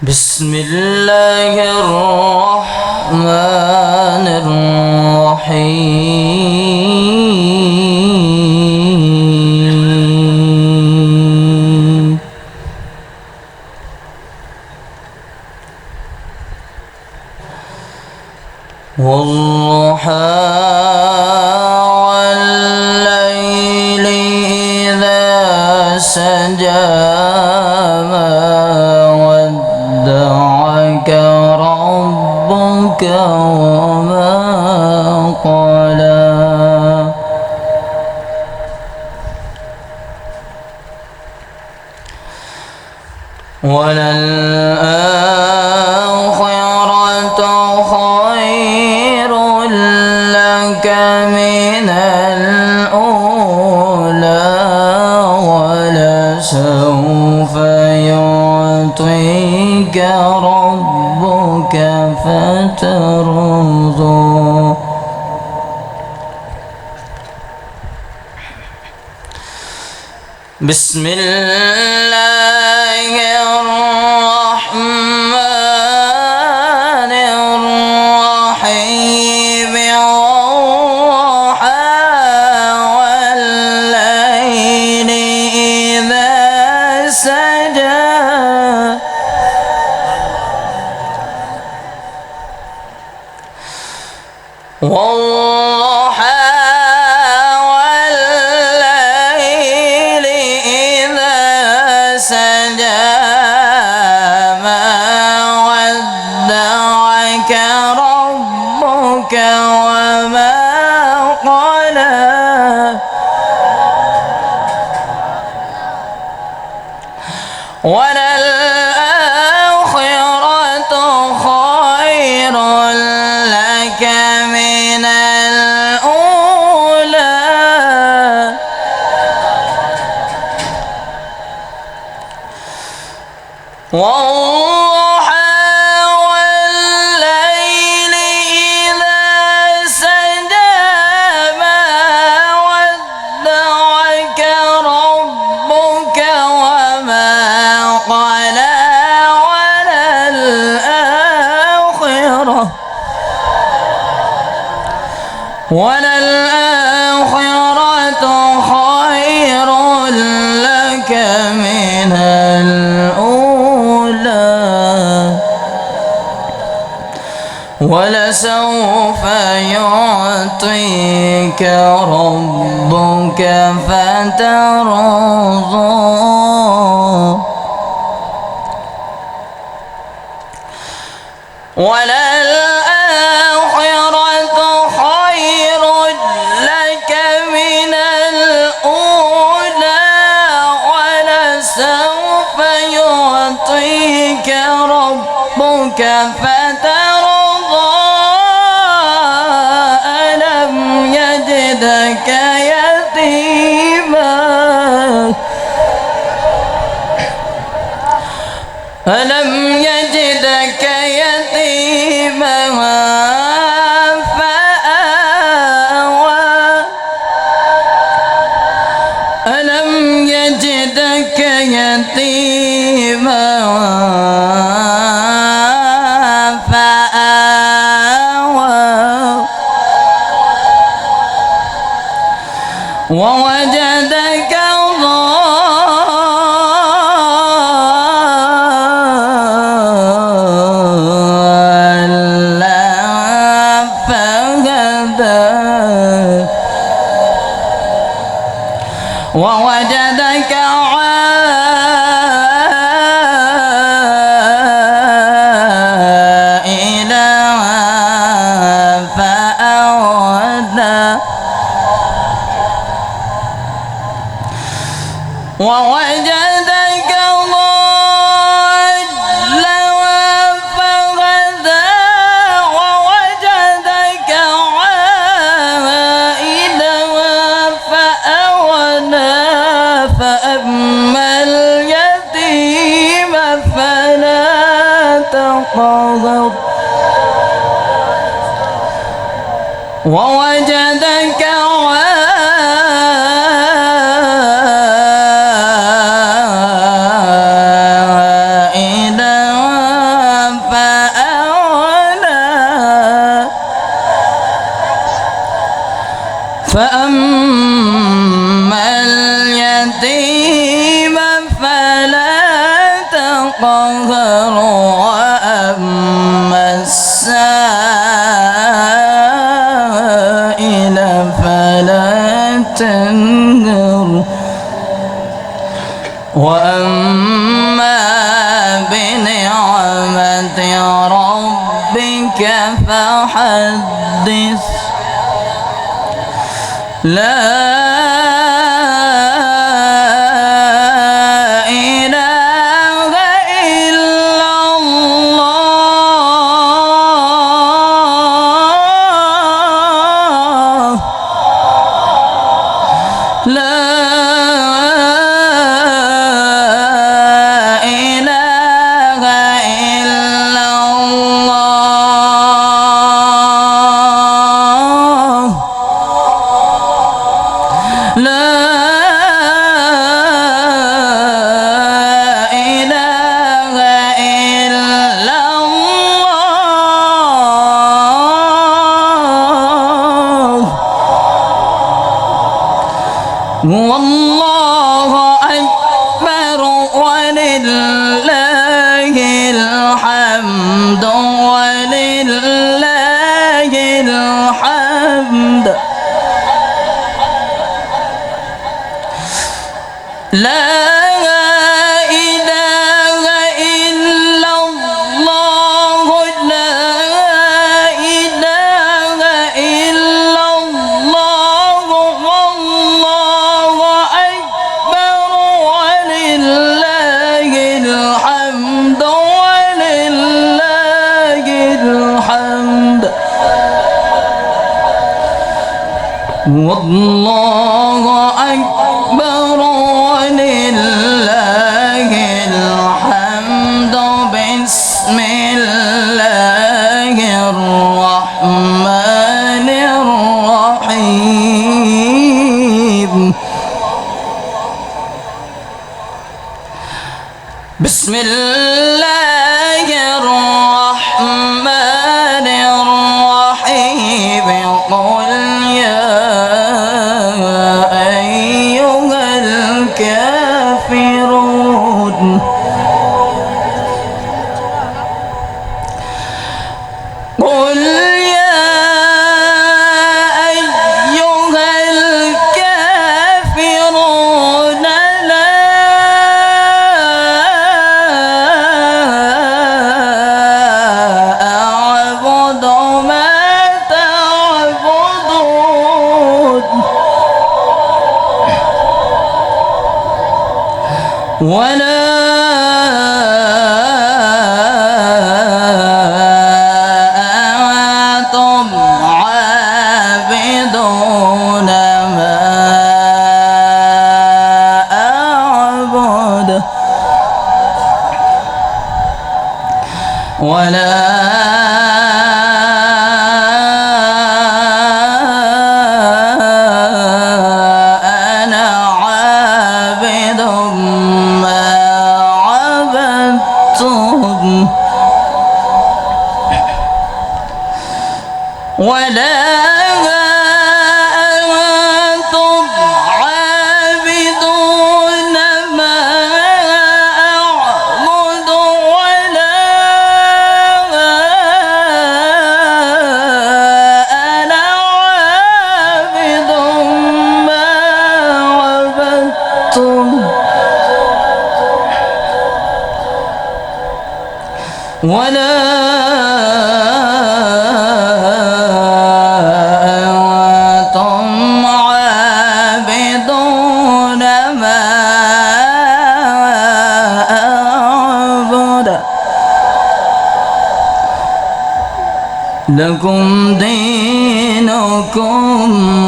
بسم الله الرحمن الرحيم والضحى والليل إذا سجى ما ودعك ربك وما قلى وللآخرة خير لك من الأولى ولسوف يعطيك ربك فترضى بسم الله الرحمن الرحيم والضحى والليل إذا سجى والضحى والليل إذا سجى ما ودعك ربك وما قلى وللآخرة خير لك من الأولى والضحى والليل إذا سجى ما ودعك ربك وما قلى وللآخرة خير لك من الأولى ولسوف يعطيك ربك فترضى وللآخرة خير لك من الأولى ولسوف يعطيك ربك فترضى ألم يجدك يتيما ألم يجدك يتيما فآوى ألم يجدك يتيما فآوى ووجدك ووجدك عائلا فأغنى ووجدك ضالا فهدى ووجدك عائلا فأغنى فأما اليتيم فلا تقهر ووجدك عائلا قهر وأما السائل فلا تنهر وأما بنعمة ربك فحدث لا إله إلا الله لا إله إلا الله لا إله إلا الله والله أكبر ولله الحمد ولله الحمد لا إله إلا الله لا إله إلا الله والله أكبر ولله الحمد ولله الحمد والله أكبر ولله الحمد بسم الله الرحمن الرحيم بسم الله الرحمن الرحيم قل يا أيها الكافرون قل يا أيها الكافرون لا أعبد ما تعبدون ولا أنتم عابدون ما أعبد ولا أنا عابد ما عبدتم ولا أنتم عابدون ما أعبد ولا أنا عابد ما عبدتم ولا أنتم عابدون ما أعبد لكم دينكم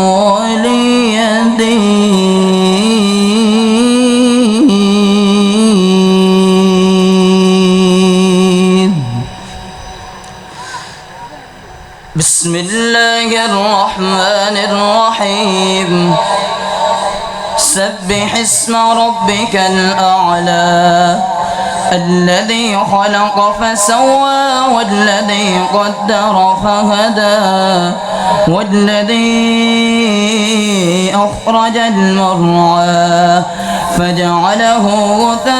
ولي دين بسم الله الرحمن الرحيم سبح اسم ربك الأعلى الذي خلق فسوى والذي قدر فهدى والذي أخرج المرعى فجعله غثاء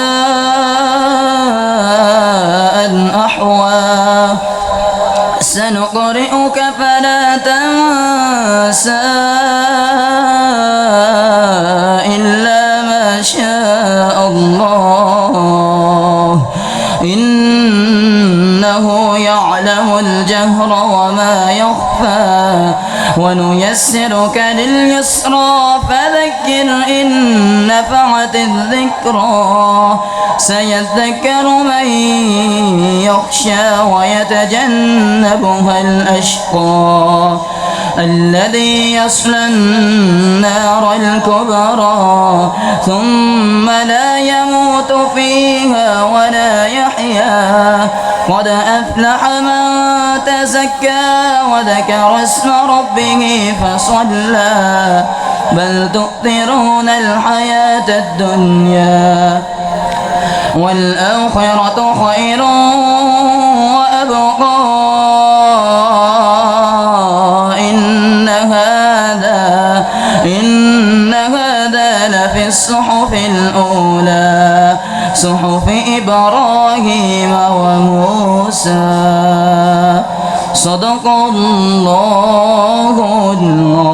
إلا ما شاء الله إنه يعلم الجهر وما يخفى ونيسرك لليسرى فذكر إن نفعت الذكرى سيذكر من يخشى ويتجنبها الأشقى الذي يصلى النار الكبرى ثم لا يموت فيها ولا يحيا قد أفلح من تزكى وذكر اسم ربه فصلى بل تؤثرون الحياة الدنيا والآخرة خير وأبقى إن هذا لفي الصحف الأولى صحف إبراهيم وموسى صدق الله العظيم.